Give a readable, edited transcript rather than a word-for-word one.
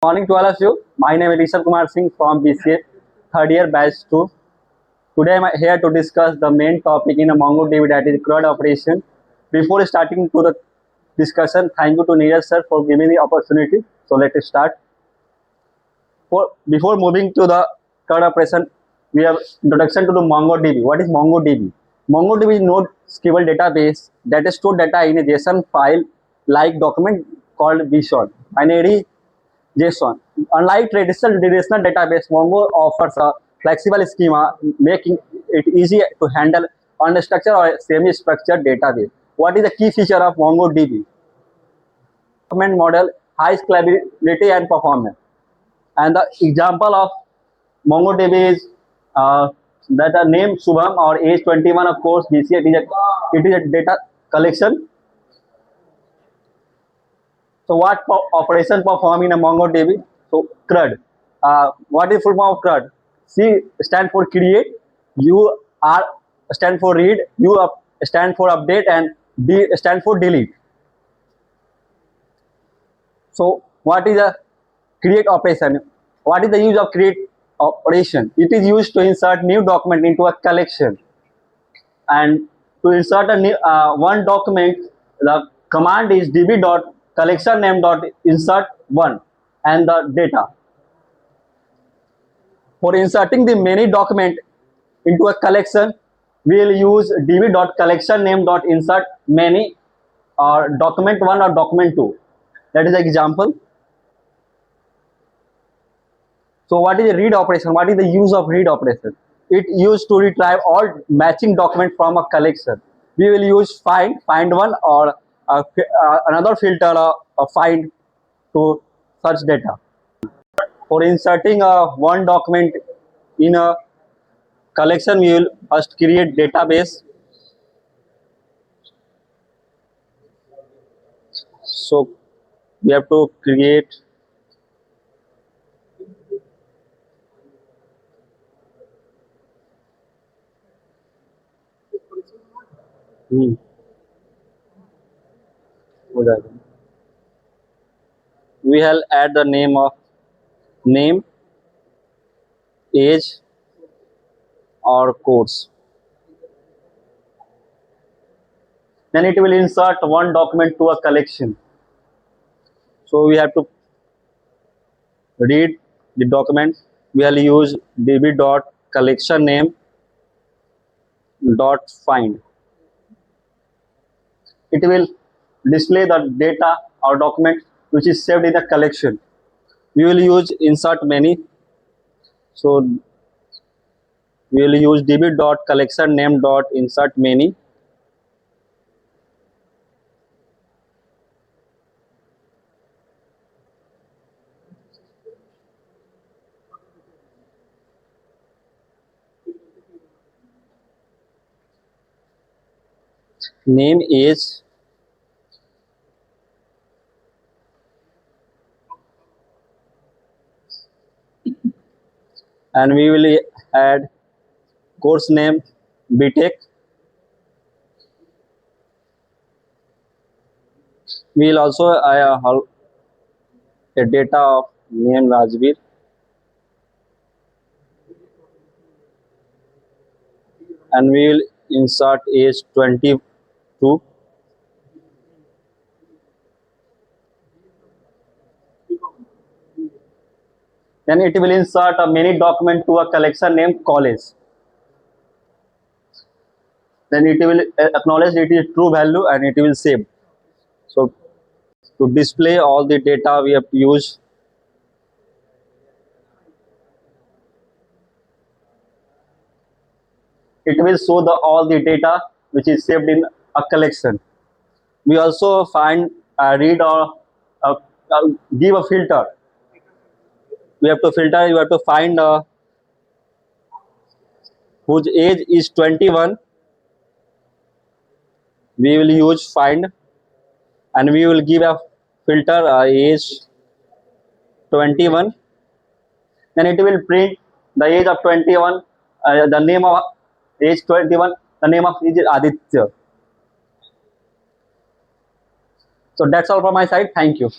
Morning to all of you. My name is Rishabh Kumar Singh from BCA, third year batch 2. Today I am here to discuss the main topic in a MongoDB, that is CRUD operation. Before starting to the discussion, thank you to Neeraj sir for giving the opportunity. So let us start. Before moving to the CRUD operation, we have introduction to the MongoDB. What is MongoDB? MongoDB is NoSQL database that stores data in a JSON file like document called JSON. Binary JSON. Unlike traditional database, Mongo offers a flexible schema, making it easy to handle unstructured or semi-structured database. What is the key feature of MongoDB? Document model, high scalability and performance. And the example of MongoDB is that the name Subham or age 21, of course, BCA, it is a data collection. So what operation perform in a MongoDB? So CRUD. What is full form of CRUD? C stand for create, U R stand for read, U stand for update, and D stand for delete. So what is a create operation? What is the use of create operation? It is used to insert new document into a collection. And to insert a new, one document, the command is db.collectionname.insert1 and the data. For inserting the many document into a collection, we will use db.collectionname.insert many or document1 or document2. That is the example. So what is a read operation? What is the use of read operation? It used to retrieve all matching document from a collection. We will use find one, or another filter find to search data. For inserting one document in a collection, we will first create database. So we have to create we will add the name of name, age, or course. Then it will insert one document to a collection. So we have to read the document. We will use db.collectionname.find. It will display the data or document which is saved in the collection. We will use insert many. So we will use db.collectionname.insert many. Name is and we will add course name BTech. We will also a data of name Rajveer. And we will insert age 22. Then it will insert a many document to a collection named college. Then it will acknowledge it is true value and it will save. So to display all the data, we have to use it will show all the data which is saved in a collection. We also find read or give a filter. We have to filter. You have to find whose age is 21. We will use find, and we will give a filter age 21. Then it will print the age of 21, the name of age 21, the name of is Aditya. So that's all from my side. Thank you.